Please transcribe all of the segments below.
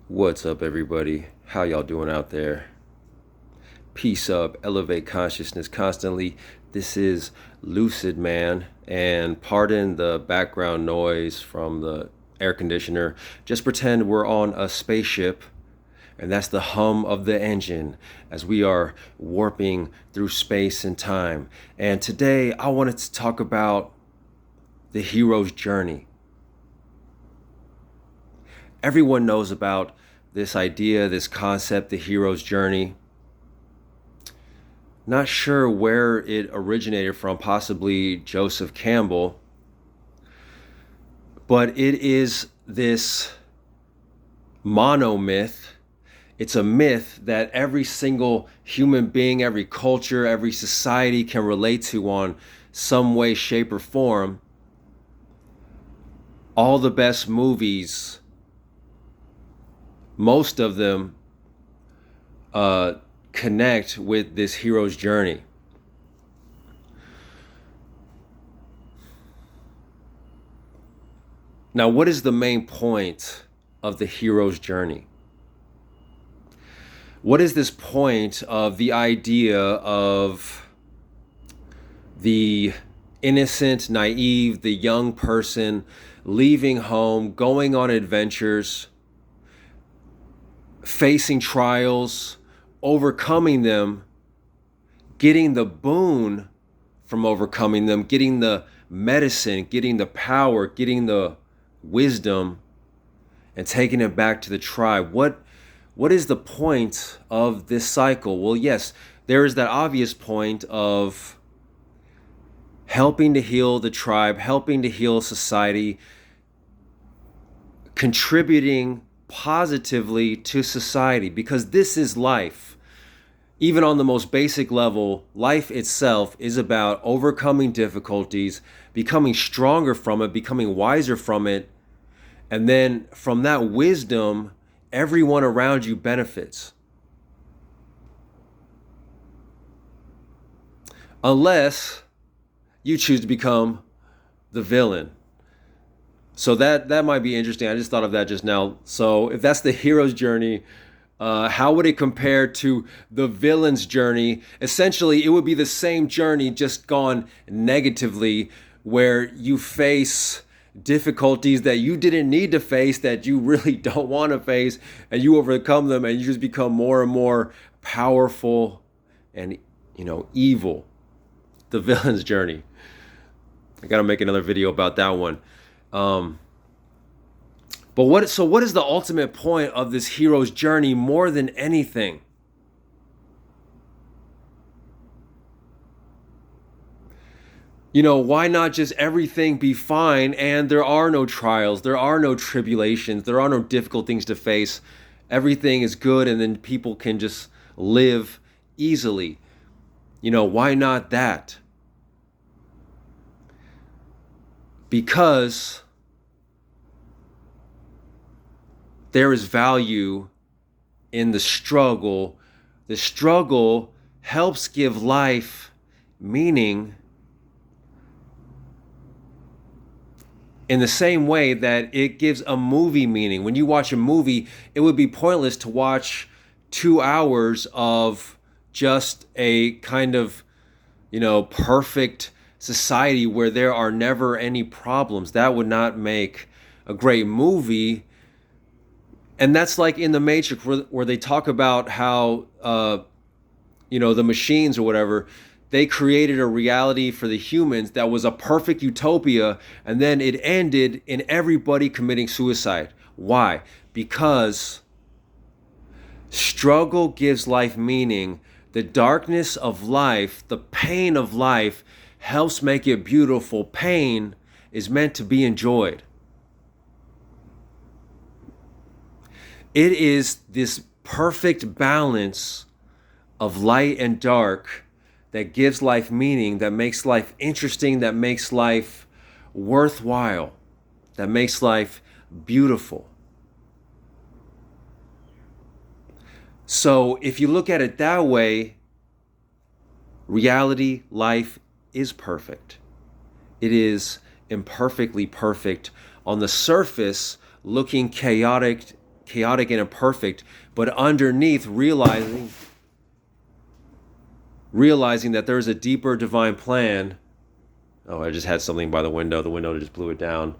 What's up, everybody? How y'all doing out there? Peace up, elevate consciousness constantly. This is Lucid Man, and pardon the background noise from the air conditioner. Just pretend we're on a spaceship, and that's the hum of the engine as we are warping through space and time. And today I wanted to talk about the hero's journey. Everyone knows about this idea, this concept, the hero's journey. Not sure where it originated from, possibly Joseph Campbell, but it is this monomyth. It's a myth that every single human being, every culture, every society can relate to on some way, shape, or form. All the best movies, most of them connect with this hero's journey. Now, what is the main point of the hero's journey? What is this point of the idea of the innocent, naive, the young person leaving home, going on adventures, facing trials, overcoming them, getting the boon from overcoming them, getting the medicine, getting the power, getting the wisdom, and taking it back to the tribe? What is the point of this cycle? Well, yes, there is that obvious point of helping to heal the tribe, helping to heal society, contributing positively to society, because this is life. Even on the most basic level, life itself is about overcoming difficulties, becoming stronger from it, becoming wiser from it, and then from that wisdom, everyone around you benefits. Unless you choose to become the villain. So that might be interesting. I just thought of that just now. So if that's the hero's journey, how would it compare to the villain's journey? Essentially, it would be the same journey, just gone negatively, where you face difficulties that you didn't need to face, that you really don't want to face, and you overcome them, and you just become more and more powerful and, evil. The villain's journey. I gotta make another video about that one. But what is the ultimate point of this hero's journey more than anything? Why not just everything be fine and there are no trials, there are no tribulations, there are no difficult things to face. Everything is good and then people can just live easily. Why not that? Because there is value in the struggle. The struggle helps give life meaning in the same way that it gives a movie meaning. When you watch a movie, it would be pointless to watch 2 hours of just a kind of, perfect society where there are never any problems. That would not make a great movie. And that's like in The Matrix, where they talk about how, the machines or whatever, they created a reality for the humans that was a perfect utopia, and then it ended in everybody committing suicide. Why? Because struggle gives life meaning. The darkness of life, the pain of life, helps make it beautiful. Pain is meant to be enjoyed. It is this perfect balance of light and dark that gives life meaning, that makes life interesting, that makes life worthwhile, that makes life beautiful. So if you look at it that way, reality, life is perfect. It is imperfectly perfect. On the surface, looking chaotic chaotic and imperfect, but underneath realizing that there's a deeper divine plan. Oh, I just had something by the window. The window just blew it down.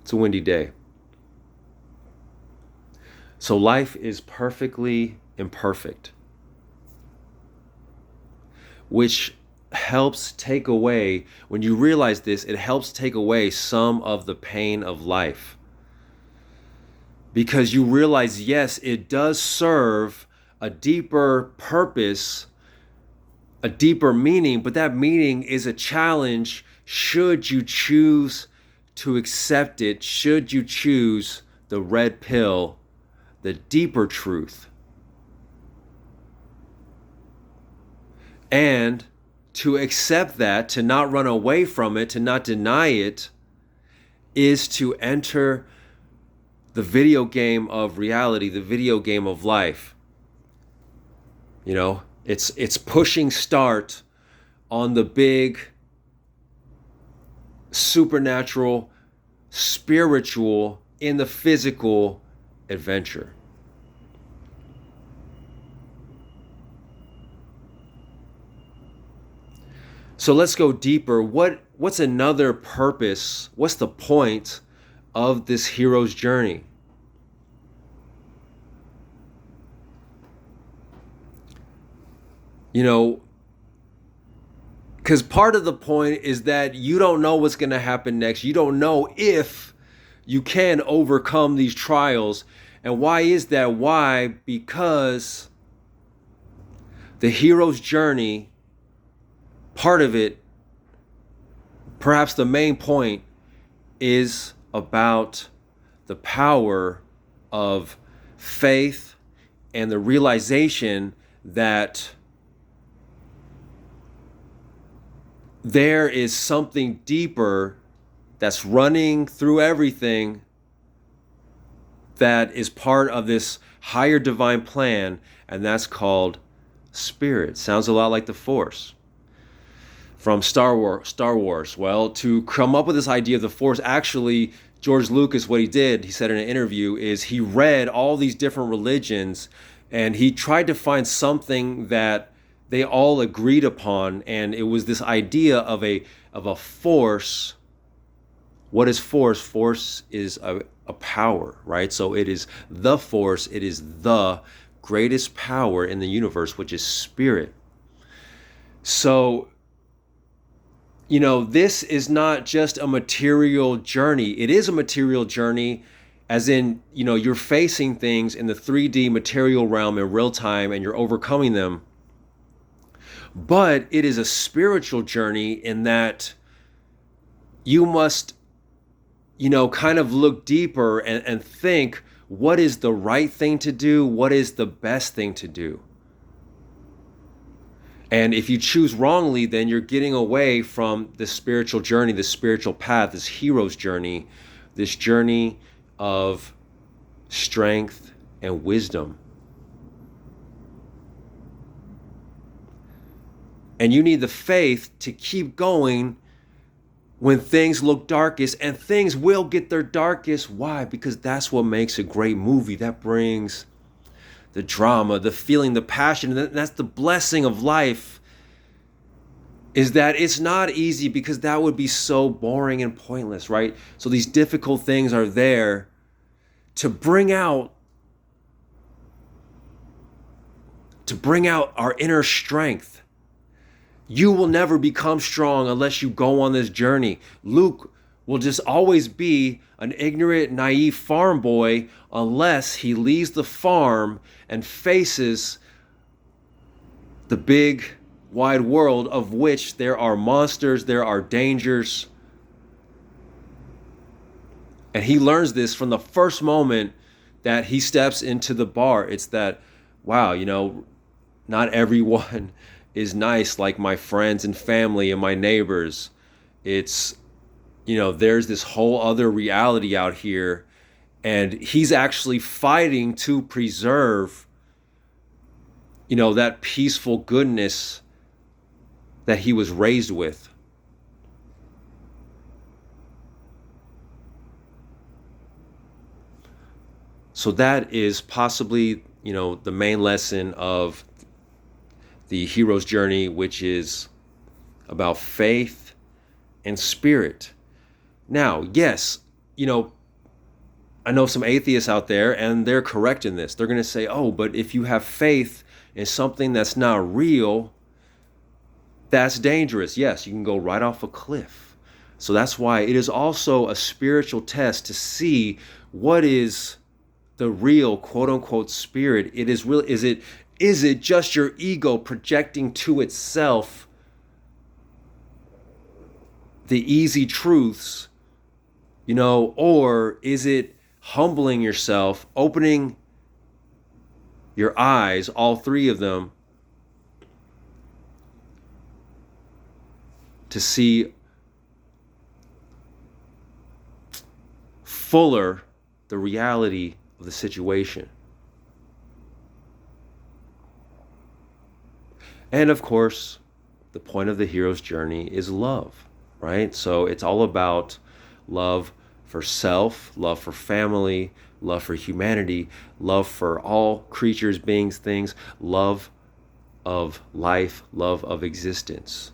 It's a windy day. So life is perfectly imperfect, which helps take away, when you realize this, it helps take away some of the pain of life. Because you realize, yes, it does serve a deeper purpose, a deeper meaning, but that meaning is a challenge should you choose to accept it, should you choose the red pill, the deeper truth. And to accept that, to not run away from it, to not deny it, is to enter the video game of reality, the video game of life. You know, it's pushing start on the big supernatural, spiritual, in the physical adventure. So let's go deeper. What's another purpose? What's the point of this hero's journey? You know, because part of the point is that you don't know what's going to happen next. You don't know if you can overcome these trials. And why is that? Why? Because the hero's journey, part of it, perhaps the main point, is about the power of faith and the realization that there is something deeper that's running through everything that is part of this higher divine plan, and that's called spirit. Sounds a lot like the Force from Star Wars. Well, to come up with this idea of the Force, actually, George Lucas, what he did, he said in an interview, is he read all these different religions and he tried to find something that they all agreed upon, and it was this idea of a force. What is force? Force is a power, right? So it is the force, it is the greatest power in the universe, which is spirit. So, you know, this is not just a material journey. It is a material journey, as in, you know, you're facing things in the 3D material realm in real time and you're overcoming them. But it is a spiritual journey in that you must, you know, kind of look deeper and think, what is the right thing to do? What is the best thing to do? And if you choose wrongly, then you're getting away from the spiritual journey, the spiritual path, this hero's journey, this journey of strength and wisdom. And you need the faith to keep going when things look darkest, and things will get their darkest. Why? Because that's what makes a great movie. That brings the drama, the feeling, the passion. And that's the blessing of life, is that it's not easy, because that would be so boring and pointless, right? So these difficult things are there to bring out our inner strength. You will never become strong unless you go on this journey. Luke will just always be an ignorant, naive farm boy unless he leaves the farm and faces the big, wide world, of which there are monsters, there are dangers. And he learns this from the first moment that he steps into the bar. It's that, wow, you know, not everyone is nice like my friends and family and my neighbors. It's, you know, there's this whole other reality out here, and he's actually fighting to preserve, you know, that peaceful goodness that he was raised with. So that is possibly, the main lesson of the hero's journey, which is about faith and spirit. Now, yes, I know some atheists out there, and they're correct in this. They're going to say, oh, but if you have faith in something that's not real, that's dangerous. Yes, you can go right off a cliff. So that's why it is also a spiritual test to see what is the real quote unquote spirit. It is real. Is it just your ego projecting to itself the easy truths, or is it humbling yourself, opening your eyes, all three of them, to see fuller the reality of the situation. And of course, the point of the hero's journey is love, right? So it's all about love for self, love for family, love for humanity, love for all creatures, beings, things, love of life, love of existence.